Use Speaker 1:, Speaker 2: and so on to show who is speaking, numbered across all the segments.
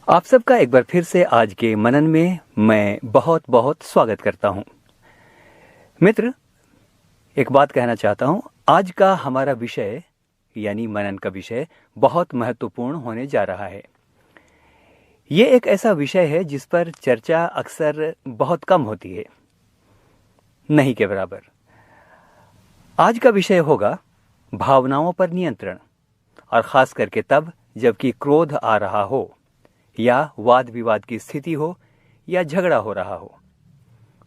Speaker 1: आप सबका एक बार फिर से आज के मनन में मैं बहुत बहुत स्वागत करता हूं। मित्र, एक बात कहना चाहता हूं। आज का हमारा विषय यानी मनन का विषय बहुत महत्वपूर्ण होने जा रहा है। ये एक ऐसा विषय है जिस पर चर्चा अक्सर बहुत कम होती है, नहीं के बराबर। आज का विषय होगा भावनाओं पर नियंत्रण, और खास करके तब जबकि क्रोध आ रहा हो या वाद विवाद की स्थिति हो या झगड़ा हो रहा हो,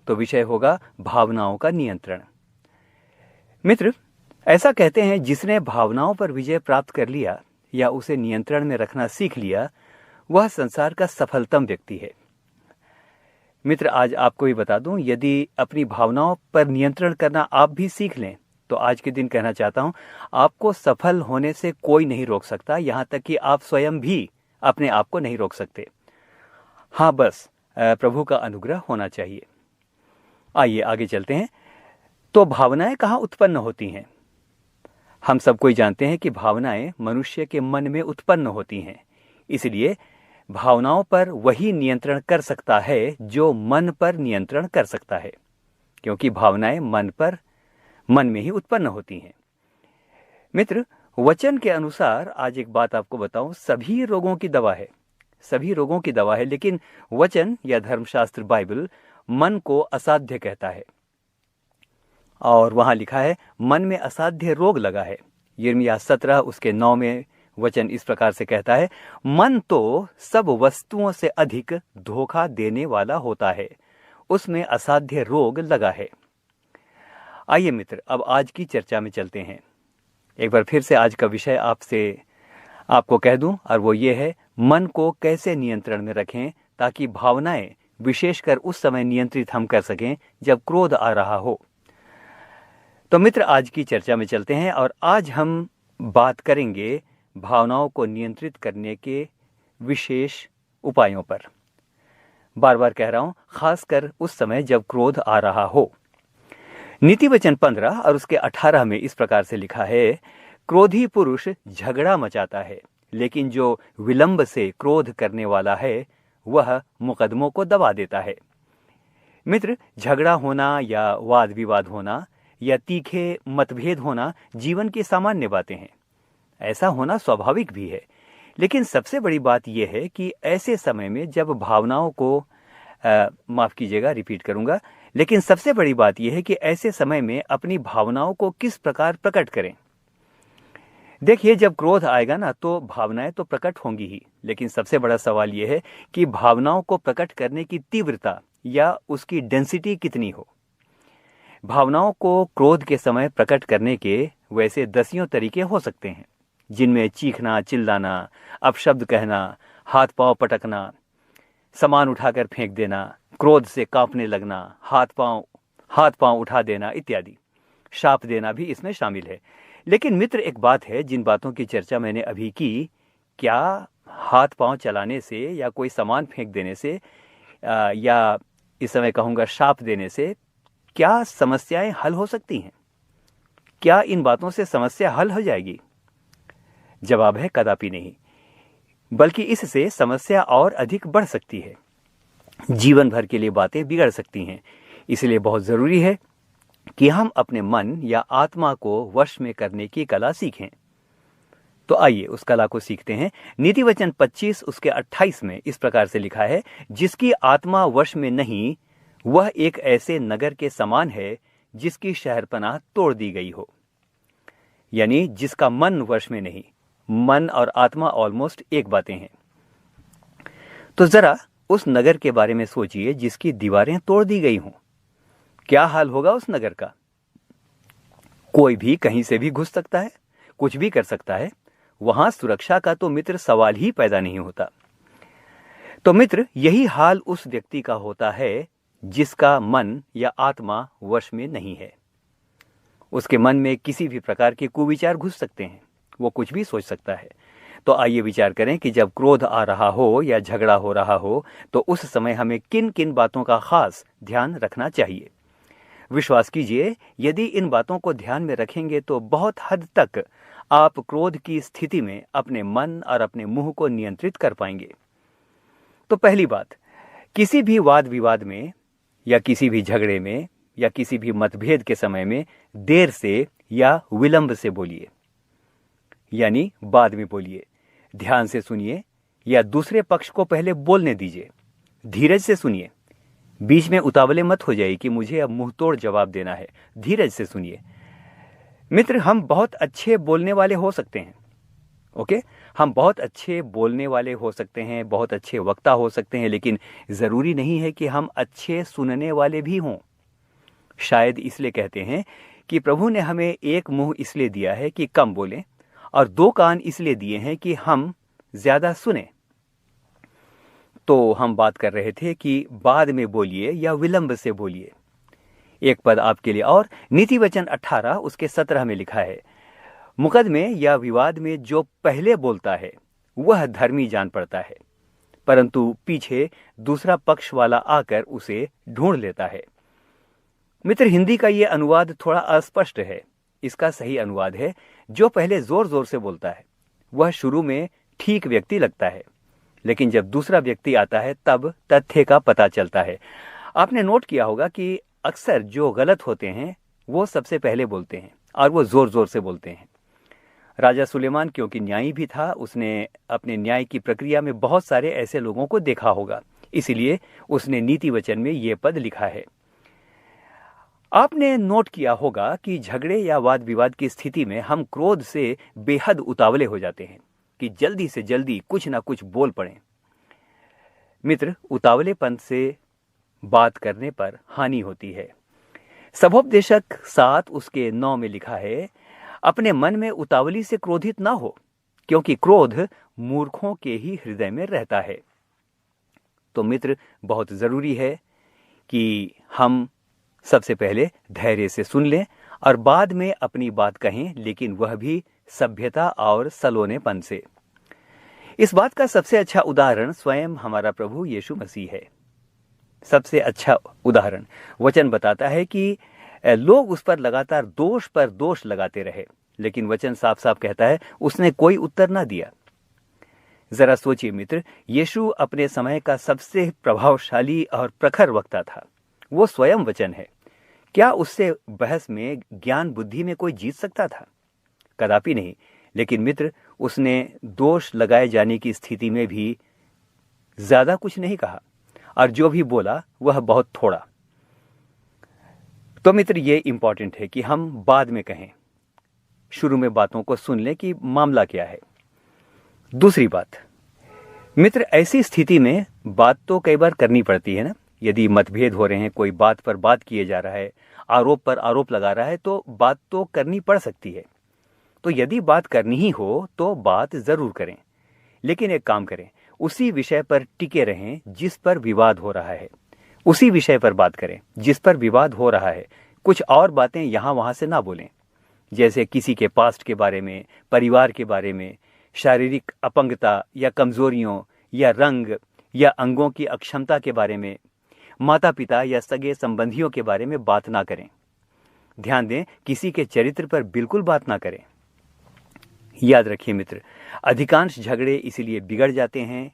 Speaker 1: तो विषय होगा भावनाओं का नियंत्रण। मित्र, ऐसा कहते हैं जिसने भावनाओं पर विजय प्राप्त कर लिया या उसे नियंत्रण में रखना सीख लिया, वह संसार का सफलतम व्यक्ति है। मित्र, आज आपको भी बता दूं, यदि अपनी भावनाओं पर नियंत्रण करना आप भी सीख लें तो आज के दिन कहना चाहता हूं, आपको सफल होने से कोई नहीं रोक सकता, यहां तक कि आप स्वयं भी अपने आप को नहीं रोक सकते। हाँ, बस प्रभु का अनुग्रह होना चाहिए। आइए आगे चलते हैं। तो भावनाएं कहाँ उत्पन्न होती हैं? हम सब कोई जानते हैं कि भावनाएं मनुष्य के मन में उत्पन्न होती हैं। इसलिए भावनाओं पर वही नियंत्रण कर सकता है जो मन पर नियंत्रण कर सकता है, क्योंकि भावनाएं मन में ही उत्पन्न होती हैं। मित्र, वचन के अनुसार आज एक बात आपको बताऊं, सभी रोगों की दवा है, लेकिन वचन या धर्मशास्त्र बाइबल मन को असाध्य कहता है। और वहां लिखा है, मन में असाध्य रोग लगा है। यिर्मयाह 17 उसके 9 में वचन इस प्रकार से कहता है, मन तो सब वस्तुओं से अधिक धोखा देने वाला होता है, उसमें असाध्य रोग लगा है। आइए मित्र, अब आज की चर्चा में चलते हैं। एक बार फिर से आज का विषय आपको कह दूं, और वो ये है, मन को कैसे नियंत्रण में रखें ताकि भावनाएं विशेषकर उस समय नियंत्रित हम कर सकें जब क्रोध आ रहा हो। तो मित्र, आज की चर्चा में चलते हैं और आज हम बात करेंगे भावनाओं को नियंत्रित करने के विशेष उपायों पर। बार बार कह रहा हूं, खासकर उस समय जब क्रोध आ रहा हो। नीति वचन 15 और उसके 18 में इस प्रकार से लिखा है, क्रोधी पुरुष झगड़ा मचाता है, लेकिन जो विलंब से क्रोध करने वाला है वह मुकदमों को दबा देता है। मित्र, झगड़ा होना या वाद विवाद होना या तीखे मतभेद होना जीवन की सामान्य बातें हैं। ऐसा होना स्वाभाविक भी है, लेकिन सबसे बड़ी बात यह है कि ऐसे समय में जब भावनाओं को माफ कीजिएगा, रिपीट करूंगा, लेकिन सबसे बड़ी बात यह है कि ऐसे समय में अपनी भावनाओं को किस प्रकार प्रकट करें। देखिए, जब क्रोध आएगा ना, तो भावनाएं तो प्रकट होंगी ही, लेकिन सबसे बड़ा सवाल यह है कि भावनाओं को प्रकट करने की तीव्रता या उसकी डेंसिटी कितनी हो। भावनाओं को क्रोध के समय प्रकट करने के वैसे दसियों तरीके हो सकते हैं, जिनमें चीखना, चिल्लाना, अपशब्द कहना, हाथ पांव पटकना, सामान उठाकर फेंक देना, क्रोध से कांपने लगना, हाथ पांव उठा देना इत्यादि। शाप देना भी इसमें शामिल है। लेकिन मित्र, एक बात है, जिन बातों की चर्चा मैंने अभी की, क्या हाथ पांव चलाने से या कोई सामान फेंक देने से या इस समय कहूंगा शाप देने से क्या समस्याएं हल हो सकती हैं? क्या इन बातों से समस्या हल हो जाएगी? जवाब है, कदापि नहीं, बल्कि इससे समस्या और अधिक बढ़ सकती है। जीवन भर के लिए बातें बिगड़ सकती हैं। इसलिए बहुत जरूरी है कि हम अपने मन या आत्मा को वश में करने की कला सीखें। तो आइए उस कला को सीखते हैं। नीति वचन 25 उसके 28 में इस प्रकार से लिखा है, जिसकी आत्मा वश में नहीं, वह एक ऐसे नगर के समान है जिसकी शहरपनाह तोड़ दी गई हो। यानी जिसका मन वश में नहीं। मन और आत्मा ऑलमोस्ट एक बातें हैं। तो जरा उस नगर के बारे में सोचिए जिसकी दीवारें तोड़ दी गई हों। क्या हाल होगा उस नगर का? कोई भी कहीं से भी घुस सकता है, कुछ भी कर सकता है। वहां सुरक्षा का तो मित्र सवाल ही पैदा नहीं होता। तो मित्र, यही हाल उस व्यक्ति का होता है जिसका मन या आत्मा वश में नहीं है। उसके मन में किसी भी प्रकार के कुविचार घुस सकते हैं, वो कुछ भी सोच सकता है। तो आइए विचार करें कि जब क्रोध आ रहा हो या झगड़ा हो रहा हो, तो उस समय हमें किन किन बातों का खास ध्यान रखना चाहिए। विश्वास कीजिए, यदि इन बातों को ध्यान में रखेंगे तो बहुत हद तक आप क्रोध की स्थिति में अपने मन और अपने मुंह को नियंत्रित कर पाएंगे। तो पहली बात, किसी भी वाद विवाद में या किसी भी झगड़े में या किसी भी मतभेद के समय में देर से या विलंब से बोलिए, यानी बाद में बोलिए। ध्यान से सुनिए या दूसरे पक्ष को पहले बोलने दीजिए। धीरज से सुनिए, बीच में उतावले मत हो जाइए कि मुझे अब मुंह तोड़ जवाब देना है। धीरज से सुनिए। मित्र, हम बहुत अच्छे बोलने वाले हो सकते हैं, ओके, हम बहुत अच्छे बोलने वाले हो सकते हैं, बहुत अच्छे वक्ता हो सकते हैं, लेकिन जरूरी नहीं है कि हम अच्छे सुनने वाले भी हों। शायद इसलिए कहते हैं कि प्रभु ने हमें एक मुंह इसलिए दिया है कि कम बोलें और दो कान इसलिए दिए हैं कि हम ज्यादा सुने। तो हम बात कर रहे थे कि बाद में बोलिए या विलंब से बोलिए। एक पद आपके लिए और, नीति वचन 18 उसके 17 में लिखा है, मुकदमे या विवाद में जो पहले बोलता है वह धर्मी जान पड़ता है, परंतु पीछे दूसरा पक्ष वाला आकर उसे ढूंढ लेता है। मित्र, हिंदी का यह अनुवाद थोड़ा अस्पष्ट है। इसका सही अनुवाद है, जो पहले जोर जोर से बोलता है वह शुरू में ठीक व्यक्ति लगता है, लेकिन जब दूसरा व्यक्ति आता है तब तथ्य का पता चलता है। आपने नोट किया होगा कि अक्सर जो गलत होते हैं वो सबसे पहले बोलते हैं और वो जोर जोर से बोलते हैं। राजा सुलेमान क्योंकि न्यायी भी था, उसने अपने न्याय की प्रक्रिया में बहुत सारे ऐसे लोगों को देखा होगा, इसीलिए उसने नीति वचन में यह पद लिखा है। आपने नोट किया होगा कि झगड़े या वाद विवाद की स्थिति में हम क्रोध से बेहद उतावले हो जाते हैं कि जल्दी से जल्दी कुछ ना कुछ बोल पड़ें। मित्र, उतावलेपन से बात करने पर हानि होती है। सबोपदेशक 7 उसके 9 में लिखा है, अपने मन में उतावली से क्रोधित ना हो, क्योंकि क्रोध मूर्खों के ही हृदय में रहता है। तो मित्र, बहुत जरूरी है कि हम सबसे पहले धैर्य से सुन लें और बाद में अपनी बात कहें, लेकिन वह भी सभ्यता और सलोनेपन से। इस बात का सबसे अच्छा उदाहरण स्वयं हमारा प्रभु यीशु मसीह है। सबसे अच्छा उदाहरण। वचन बताता है कि लोग उस पर लगातार दोष पर दोष लगाते रहे, लेकिन वचन साफ साफ कहता है उसने कोई उत्तर ना दिया। जरा सोचिए मित्र, यीशु अपने समय का सबसे प्रभावशाली और प्रखर वक्ता था। वो स्वयं वचन है। क्या उससे बहस में, ज्ञान बुद्धि में कोई जीत सकता था? कदापि नहीं। लेकिन मित्र, उसने दोष लगाए जाने की स्थिति में भी ज्यादा कुछ नहीं कहा और जो भी बोला वह बहुत थोड़ा। तो मित्र, ये इंपॉर्टेंट है कि हम बाद में कहें, शुरू में बातों को सुन लें कि मामला क्या है। दूसरी बात, मित्र, ऐसी स्थिति में बात तो कई बार करनी पड़ती है ना। यदि मतभेद हो रहे हैं, कोई बात पर बात किए जा रहा है, आरोप पर आरोप लगा रहा है, तो बात तो करनी पड़ सकती है। तो यदि बात करनी ही हो तो बात जरूर करें, लेकिन एक काम करें, उसी विषय पर टिके रहें जिस पर विवाद हो रहा है। उसी विषय पर बात करें जिस पर विवाद हो रहा है। कुछ और बातें यहां वहां से ना बोलें, जैसे किसी के पास्ट के बारे में, परिवार के बारे में, शारीरिक अपंगता या कमजोरियों या रंग या अंगों की अक्षमता के बारे में, माता पिता या सगे संबंधियों के बारे में बात ना करें। ध्यान दें, किसी के चरित्र पर बिल्कुल बात ना करें। याद रखिए मित्र, अधिकांश झगड़े इसलिए बिगड़ जाते हैं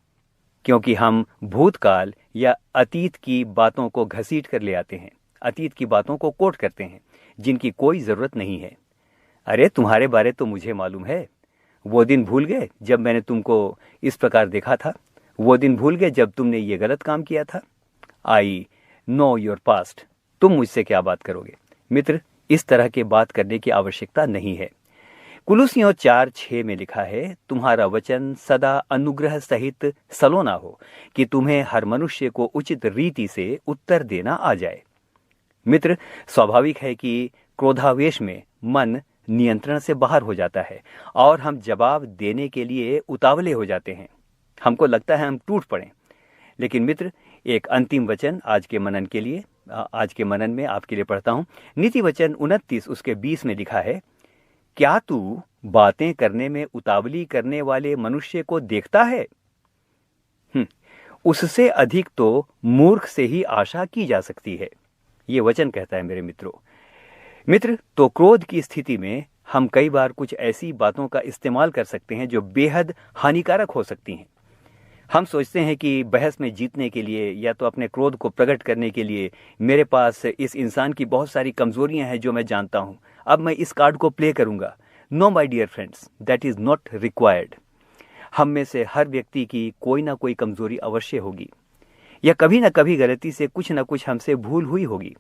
Speaker 1: क्योंकि हम भूतकाल या अतीत की बातों को घसीट कर ले आते हैं, अतीत की बातों को कोट करते हैं जिनकी कोई जरूरत नहीं है। अरे, तुम्हारे बारे तो मुझे मालूम है। वो दिन भूल गए जब मैंने तुमको इस प्रकार देखा था? वो दिन भूल गए जब तुमने ये गलत काम किया था? I know your past. तुम मुझसे क्या बात करोगे? मित्र, इस तरह के बात करने की आवश्यकता नहीं है। कुलुसियों 4:6 में लिखा है, तुम्हारा वचन सदा अनुग्रह सहित सलोना हो, कि तुम्हें हर मनुष्य को उचित रीति से उत्तर देना आ जाए। मित्र, स्वाभाविक है कि क्रोधावेश में मन नियंत्रण से बाहर हो जाता है और हम जवाब देने के लिए उतावले हो जाते हैं। हमको लगता है हम टूट पड़ें। लेकिन मित्र, एक अंतिम वचन आज के मनन में आपके लिए पढ़ता हूं। नीति वचन 29 उसके 20 में लिखा है, क्या तू बातें करने में उतावली करने वाले मनुष्य को देखता है? उससे अधिक तो मूर्ख से ही आशा की जा सकती है। ये वचन कहता है मेरे मित्र, तो क्रोध की स्थिति में हम कई बार कुछ ऐसी बातों का इस्तेमाल कर सकते हैं जो बेहद हानिकारक हो सकती हैं। हम सोचते हैं कि बहस में जीतने के लिए या तो अपने क्रोध को प्रकट करने के लिए मेरे पास इस इंसान की बहुत सारी कमजोरियां हैं जो मैं जानता हूं, अब मैं इस कार्ड को प्ले करूंगा। No my dear friends, that is not required. हम में से हर व्यक्ति की कोई ना कोई कमजोरी अवश्य होगी, या कभी ना कभी गलती से कुछ ना कुछ हमसे भूल हुई होगी।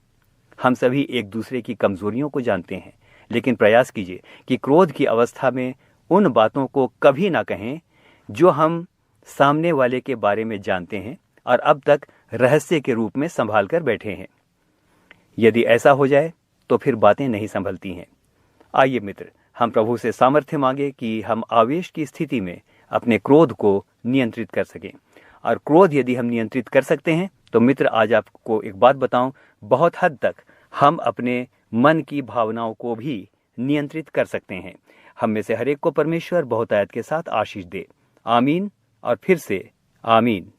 Speaker 1: हम सभी एक दूसरे की कमजोरियों को जानते हैं, लेकिन प्रयास कीजिए कि क्रोध की अवस्था में उन बातों को कभी ना कहें जो हम सामने वाले के बारे में जानते हैं और अब तक रहस्य के रूप में संभाल कर बैठे हैं। यदि ऐसा हो जाए तो फिर बातें नहीं संभलती हैं। आइए मित्र, हम प्रभु से सामर्थ्य मांगे कि हम आवेश की स्थिति में अपने क्रोध को नियंत्रित कर सकें। और क्रोध यदि हम नियंत्रित कर सकते हैं तो मित्र, आज आपको एक बात बताऊं, बहुत हद तक हम अपने मन की भावनाओं को भी नियंत्रित कर सकते हैं। हम में से हर एक को परमेश्वर बहुतायत के साथ आशीष दे। आमीन और फिर से आमीन।